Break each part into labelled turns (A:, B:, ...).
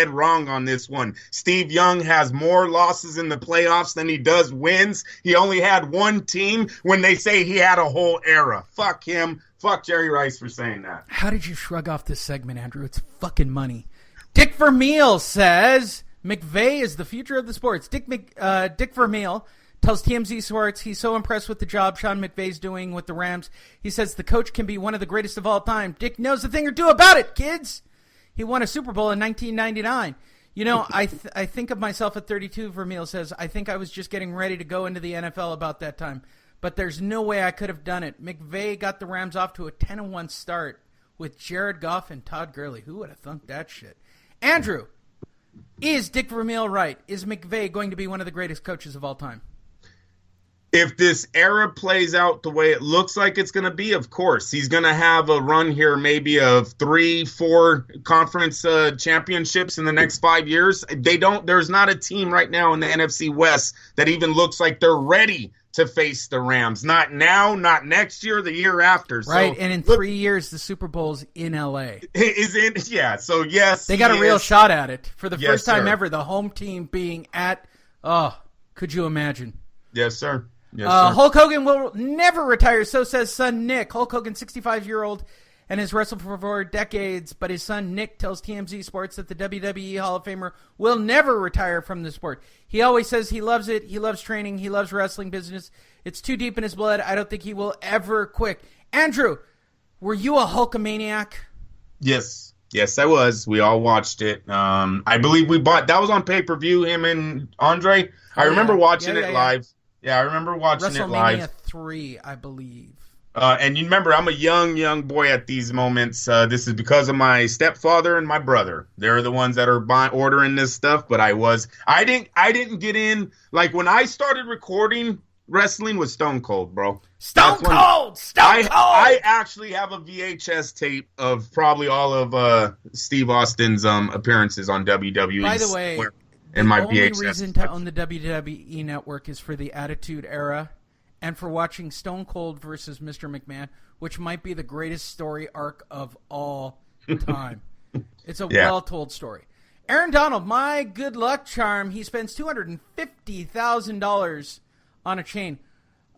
A: dead wrong on this one. Steve Young has more losses in the playoffs than he does wins. He only had one team when they say he had a whole era. Fuck him. Fuck Jerry Rice for saying that.
B: How did you shrug off this segment, Andrew? It's fucking money. Dick Vermeil says McVay is the future of the sports. Dick Vermeil tells TMZ Sports he's so impressed with the job Sean McVay's doing with the Rams. He says the coach can be one of the greatest of all time. Dick knows a thing or two about it, kids. He won a Super Bowl in 1999. You know, I think of myself at 32, Vermeil says. I think I was just getting ready to go into the NFL about that time. But there's no way I could have done it. McVay got the Rams off to a 10-1 start with Jared Goff and Todd Gurley. Who would have thunk that shit? Andrew, is Dick Vermeil right? Is McVay going to be one of the greatest coaches of all time?
A: If this era plays out the way it looks like it's going to be, of course. He's going to have a run here maybe of 3-4 conference championships in the next 5 years. There's not a team right now in the NFC West that even looks like they're ready to face the Rams. Not now, not next year, the year after.
B: Right, and in 3 years, the Super Bowl's in L.A.
A: Yeah, so yes.
B: They got a real shot at it. For the first time
A: sir.
B: ever, the home team being at, could you imagine?
A: Yes, sir. Yes, sir.
B: Hulk Hogan will never retire, so says son Nick. Hulk Hogan, 65-year-old, and has wrestled for 4 decades, but his son Nick tells TMZ Sports that the WWE Hall of Famer will never retire from the sport. He always says he loves it, he loves training, he loves wrestling business. It's too deep in his blood. I don't think he will ever quit. Andrew, were you a Hulkamaniac?
A: Yes. Yes, I was. We all watched it. I believe that was on pay-per-view, him and Andre. I remember watching it live. Yeah, I remember watching it live.
B: WrestleMania 3, I believe.
A: And you remember, I'm a young boy at these moments. This is because of my stepfather and my brother. They're the ones that are ordering this stuff. But I didn't get in. Like, when I started recording wrestling with Stone Cold, bro.
B: Stone Cold!
A: I actually have a VHS tape of probably all of Steve Austin's appearances on WWE.
B: By the way, the only reason to own the WWE Network is for the Attitude Era and for watching Stone Cold versus Mr. McMahon, which might be the greatest story arc of all time. It's a well-told story. Aaron Donald, my good luck charm, he spends $250,000 on a chain.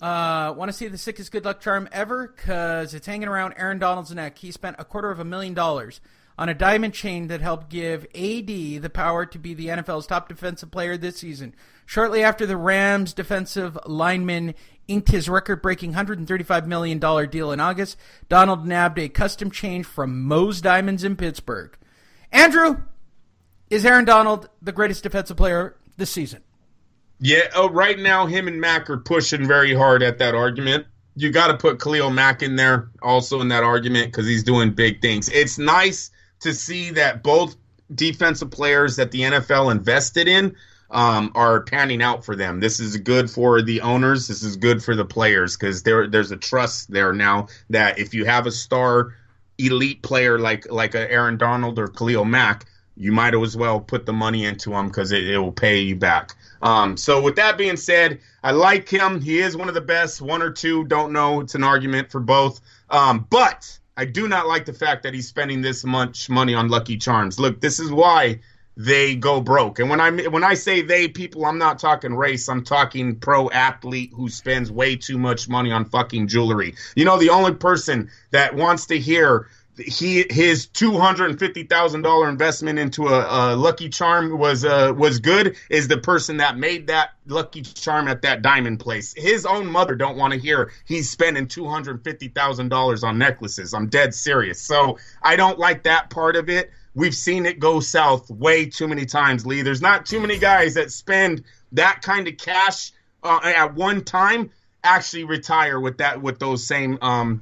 B: Want to see the sickest good luck charm ever? Because it's hanging around Aaron Donald's neck. He spent $250,000 on a diamond chain that helped give AD the power to be the NFL's top defensive player this season. Shortly after the Rams defensive lineman inked his record-breaking $135 million deal in August, Donald nabbed a custom chain from Moe's Diamonds in Pittsburgh. Andrew, is Aaron Donald the greatest defensive player this season?
A: Yeah, right now him and Mack are pushing very hard at that argument. You got to put Khalil Mack in there also in that argument because he's doing big things. It's nice to see that both defensive players that the NFL invested in are panning out for them. This is good for the owners. This is good for the players because there's a trust there now that if you have a star elite player like a Aaron Donald or Khalil Mack, you might as well put the money into him because it will pay you back. So with that being said, I like him. He is one of the best. One or two, don't know. It's an argument for both. But I do not like the fact that he's spending this much money on Lucky Charms. Look, this is why they go broke. And when I say they, people, I'm not talking race. I'm talking pro athlete who spends way too much money on fucking jewelry. You know, the only person that wants to hear his $250,000 investment into a Lucky Charm was good is the person that made that Lucky Charm at that diamond place. His own mother don't want to hear he's spending $250,000 on necklaces. I'm dead serious. So I don't like that part of it. We've seen it go south way too many times, Lee. There's not too many guys that spend that kind of cash at one time actually retire with those same what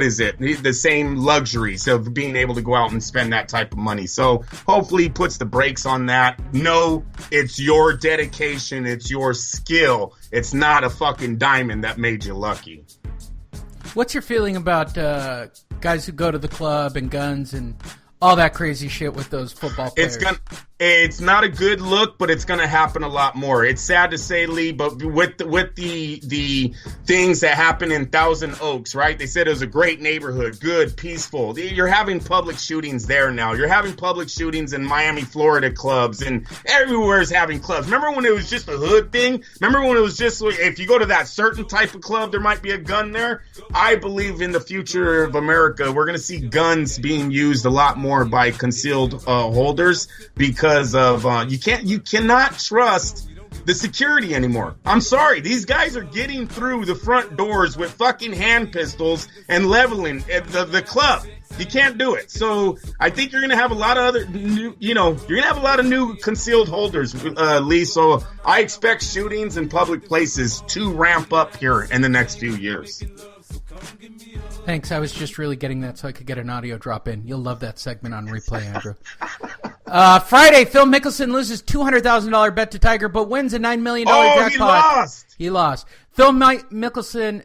A: is it, the same luxuries of being able to go out and spend that type of money. So hopefully he puts the brakes on that. No, it's your dedication, it's your skill, it's not a fucking diamond that made you lucky.
B: What's your feeling about guys who go to the club and guns and all that crazy shit with those football players?
A: It's not a good look, but it's going to happen a lot more. It's sad to say, Lee, but with the things that happen in Thousand Oaks, right? They said it was a great neighborhood, good, peaceful. You're having public shootings there now. You're having public shootings in Miami, Florida clubs, and everywhere is having clubs. Remember when it was just a hood thing? Remember when it was just, if you go to that certain type of club, there might be a gun there? I believe in the future of America, we're going to see guns being used a lot more by concealed holders because of you cannot trust the security anymore. I'm sorry, these guys are getting through the front doors with fucking hand pistols and leveling the club. You can't do it. So I think you're gonna have a lot of other new, you're gonna have a lot of new concealed holders, Lee. So I expect shootings in public places to ramp up here in the next few years.
B: Thanks. I was just really getting that so I could get an audio drop in. You'll love that segment on replay, Andrew. Friday, Phil Mickelson loses $200,000 bet to Tiger, but wins a $9 million jackpot. He lost. Phil Mickelson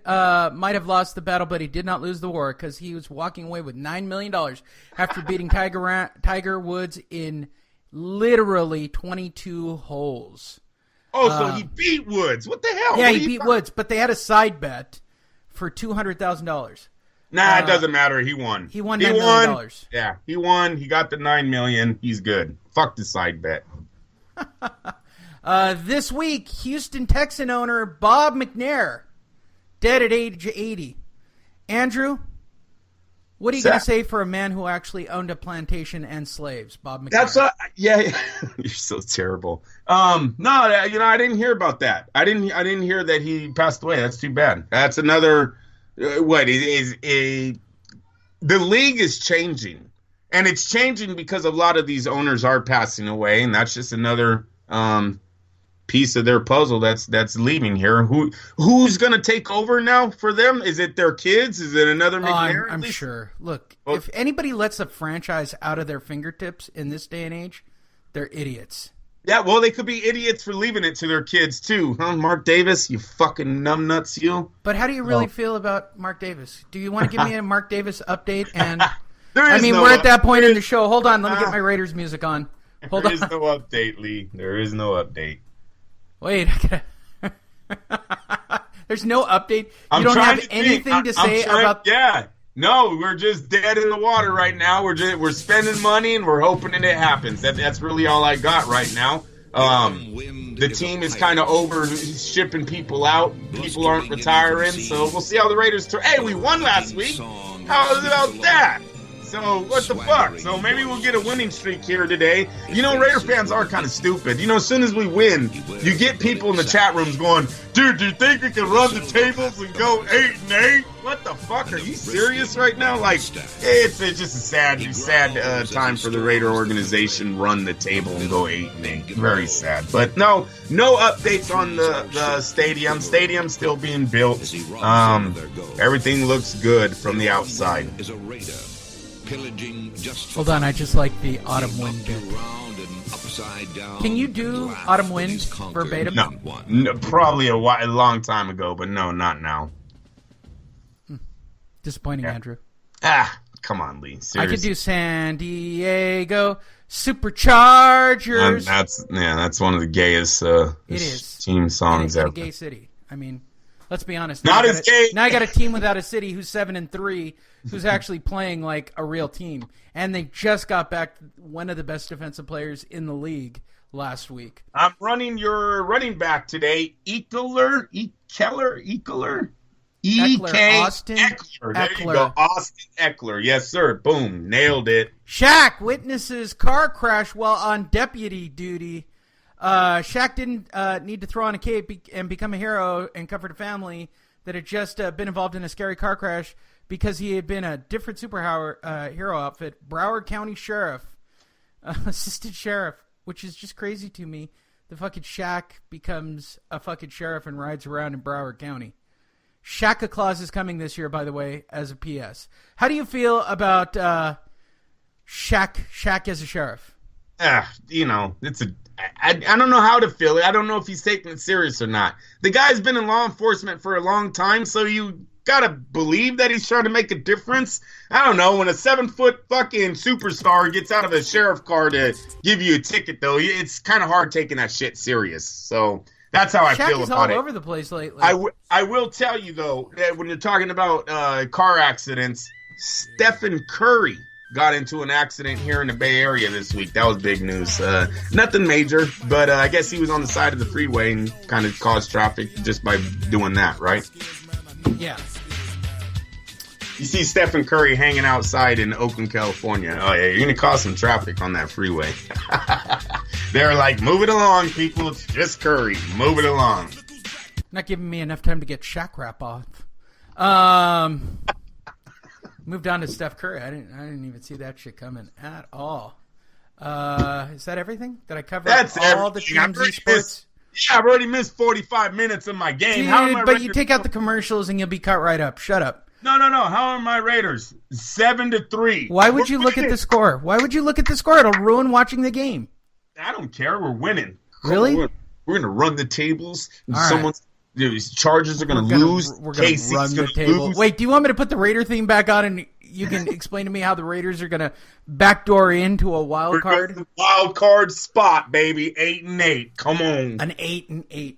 B: might have lost the battle, but he did not lose the war because he was walking away with $9 million after beating Tiger Woods in literally 22 holes.
A: Oh, so he beat Woods. What the hell?
B: Yeah, he beat Woods, but they had a side bet for $200,000.
A: Nah, it doesn't matter. He won.
B: He won $9 million.
A: Yeah, he won. He got the $9 million. He's good. Fuck the side bet.
B: This week, Houston Texan owner Bob McNair, dead at age 80. Andrew, what are you going to say for a man who actually owned a plantation and slaves, Bob McNair?
A: Yeah. You're so terrible. No, I didn't hear about that. I didn't hear that he passed away. That's too bad. That's another. The league is changing, and it's changing because a lot of these owners are passing away, and that's just another piece of their puzzle that's leaving here. Who's going to take over now for them? Is it their kids? Is it another McNair?
B: I'm sure. Look, if anybody lets a franchise out of their fingertips in this day and age, they're idiots.
A: Yeah, well, they could be idiots for leaving it to their kids, too. Huh, Mark Davis, you fucking numbnuts, you.
B: But how do you really feel about Mark Davis? Do you want to give me a Mark Davis update? And
A: we're
B: at that point in the show. Hold on, let me get my Raiders music on.
A: There is no update, Lee. There is no update.
B: Wait, there's no update? You don't have anything to say about...
A: Yeah. No, we're just dead in the water right now. We're spending money and we're hoping that it happens. That's really all I got right now. The team is kind of over shipping people out. People aren't retiring, so we'll see how the Raiders turn. Hey, we won last week. How about that? So what the fuck? So maybe we'll get a winning streak here today. Raider fans are kind of stupid. As soon as we win, you get people in the chat rooms going, dude, do you think we can run the tables and go 8-8? What the fuck? Are you serious right now? Like, it's just a sad time for the Raider organization. Run the table and go 8-8. Very sad. But no updates on the stadium. Stadium's still being built. Everything looks good from the outside.
B: Hold on, I just like the autumn wind bit. Can you do autumn wind verbatim?
A: No, probably a long time ago, but no, not now.
B: Disappointing, yeah. Andrew.
A: Come on, Lee. Seriously.
B: I could do San Diego Superchargers.
A: That's one of the gayest team songs ever.
B: It's a gay city. I mean, let's be honest.
A: Not as gay.
B: Now I got a team without a city who's 7-3, who's actually playing like a real team, and they just got back one of the best defensive players in the league last week.
A: I'm running your running back today, Eckler.
B: Austin
A: Eckler. There you go, Austin Eckler. Yes, sir. Boom, nailed it.
B: Shaq witnesses car crash while on deputy duty. Shaq didn't need to throw on a cape and become a hero and comfort a family that had just been involved in a scary car crash because he had been a different hero outfit. Broward County Sheriff, assistant sheriff, which is just crazy to me. The fucking Shaq becomes a fucking sheriff and rides around in Broward County. Shaq Claus is coming this year, by the way, as a PS. How do you feel about Shaq as a sheriff?
A: It's I don't know how to feel it. I don't know if he's taking it serious or not. The guy's been in law enforcement for a long time, so you gotta believe that he's trying to make a difference. I don't know. When a 7-foot fucking superstar gets out of a sheriff car to give you a ticket, though, it's kind of hard taking that shit serious. So that's how I feel about it.
B: all over the place lately.
A: I will tell you, though, that when you're talking about car accidents, Stephen Curry got into an accident here in the Bay Area this week. That was big news. Nothing major, but I guess he was on the side of the freeway and kind of caused traffic just by doing that, right?
B: Yeah.
A: You see Stephen Curry hanging outside in Oakland, California. Oh, yeah, you're going to cause some traffic on that freeway. They're like, move it along, people. It's just Curry. Move it along.
B: Not giving me enough time to get Shaq rap off. Moved on to Steph Curry. I didn't even see that shit coming at all. Is that everything? Did I cover all the TMZ sports?
A: I've already missed 45 minutes of my game.
B: Dude, but you take out the commercials and you'll be cut right up. Shut up.
A: No. How are my Raiders? 7-3.
B: Why would you look at the score? Why would you look at the score? It'll ruin watching the game.
A: I don't care. We're winning.
B: Really?
A: We're going to run the tables.
B: All
A: These Chargers are going to lose.
B: We're going to run the table.
A: Lose.
B: Wait, do you want me to put the Raider theme back on and you can explain to me how the Raiders are going to backdoor into a wild card?
A: The wild card spot, baby. 8-8. Come on.
B: An 8-8.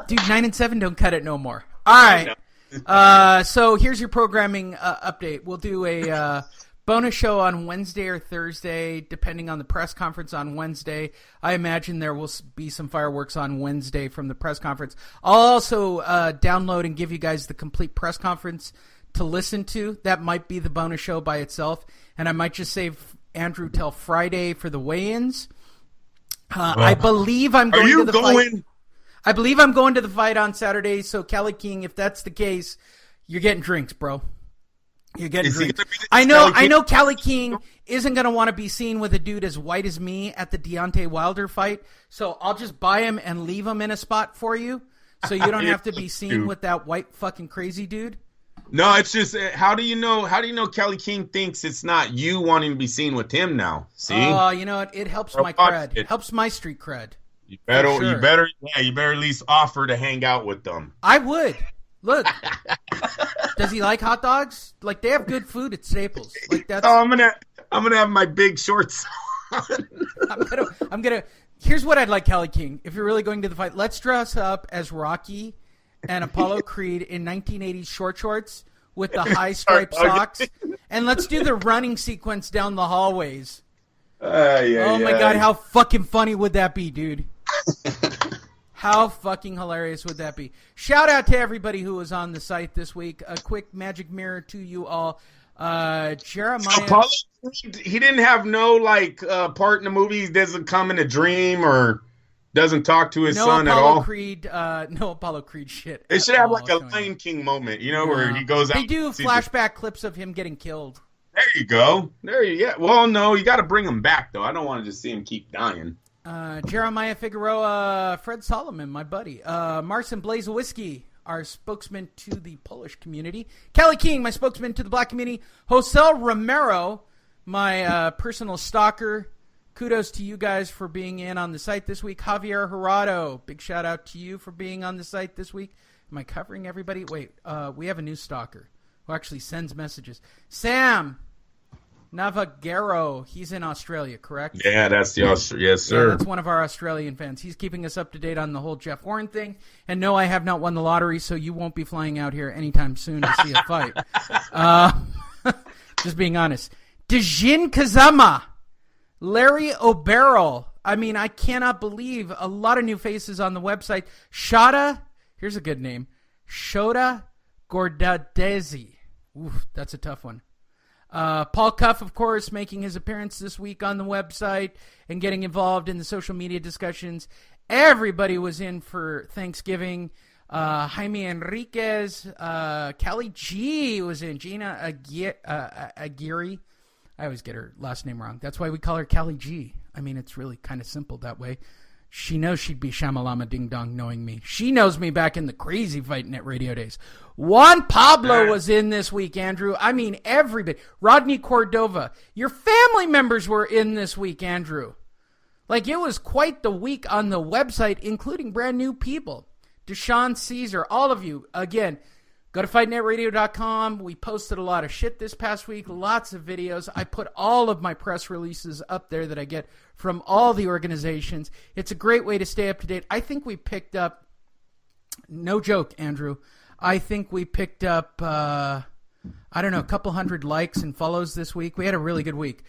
B: Dude, 9-7 don't cut it no more. All right. So here's your programming update. We'll do a bonus show on Wednesday or Thursday, depending on the press conference on Wednesday. I imagine there will be some fireworks on Wednesday from the press conference. I'll also download and give you guys the complete press conference to listen to. That might be the bonus show by itself. And I might just save Andrew till Friday for the weigh-ins. I believe I'm going to the fight. I believe I'm going to the fight on Saturday. So, Kelly King, if that's the case, you're getting drinks, bro. You're getting drinks. I know Kelly King isn't going to want to be seen with a dude as white as me at the Deontay Wilder fight. So I'll just buy him and leave him in a spot for you. So you don't have to be seen with that white fucking crazy dude.
A: No, it's just how do you know Kelly King thinks it's not you wanting to be seen with him now? See?
B: Oh, you know it helps my cred. It helps my street cred.
A: You better at least offer to hang out with them.
B: I would. Look, does he like hot dogs? Like they have good food at Staples. Like that's.
A: Oh, I'm gonna have my big shorts on.
B: I'm gonna. Here's what I'd like, Kelly King. If you're really going to the fight, let's dress up as Rocky and Apollo Creed in 1980s short shorts with the high striped socks, and let's do the running sequence down the hallways. Oh my God, how fucking funny would that be, dude? How fucking hilarious would that be? Shout out to everybody who was on the site this week. A quick magic mirror to you all. Jeremiah.
A: Apollo, he didn't have no part in the movie. He doesn't come in a dream or doesn't talk to his son at all.
B: No Apollo Creed shit.
A: They should have like a Lion King moment, where he goes out.
B: They do flashback clips of him getting killed.
A: There you go. Well, no, you got to bring him back though. I don't want to just see him keep dying.
B: Jeremiah Figueroa, Fred Solomon, my buddy. Marcin Blazewiski, our spokesman to the Polish community. Kelly King, my spokesman to the black community. Josel Romero, my personal stalker. Kudos to you guys for being in on the site this week. Javier Gerardo, big shout out to you for being on the site this week. Am I covering everybody? Wait, we have a new stalker who actually sends messages. Sam Navagero, he's in Australia, correct?
A: Yeah, that's the Australia. Yes, sir.
B: Yeah, that's one of our Australian fans. He's keeping us up to date on the whole Jeff Horn thing. And no, I have not won the lottery, so you won't be flying out here anytime soon to see a fight. Just being honest. Dejin Kazama, Larry O'Barrell. I mean, I cannot believe a lot of new faces on the website. Shada, here's a good name. Shoda Gordadezi. Oof, that's a tough one. Paul Cuff, of course, making his appearance this week on the website and getting involved in the social media discussions. Everybody was in for Thanksgiving. Jaime Enriquez, Callie G was in. Gina Aguirre. I always get her last name wrong. That's why we call her Callie G. I mean, it's really kind of simple that way. She knows she'd be Shamalama Ding Dong knowing me. She knows me back in the crazy Fight Net radio days. Juan Pablo was in this week, Andrew. I mean, everybody. Rodney Cordova. Your family members were in this week, Andrew. Like, it was quite the week on the website, including brand new people. Deshaun Caesar, all of you, again, go to fightnetradio.com. We posted a lot of shit this past week, lots of videos. I put all of my press releases up there that I get from all the organizations. It's a great way to stay up to date. I think we picked up, no joke, Andrew, I think we picked up, a couple hundred likes and follows this week. We had a really good week.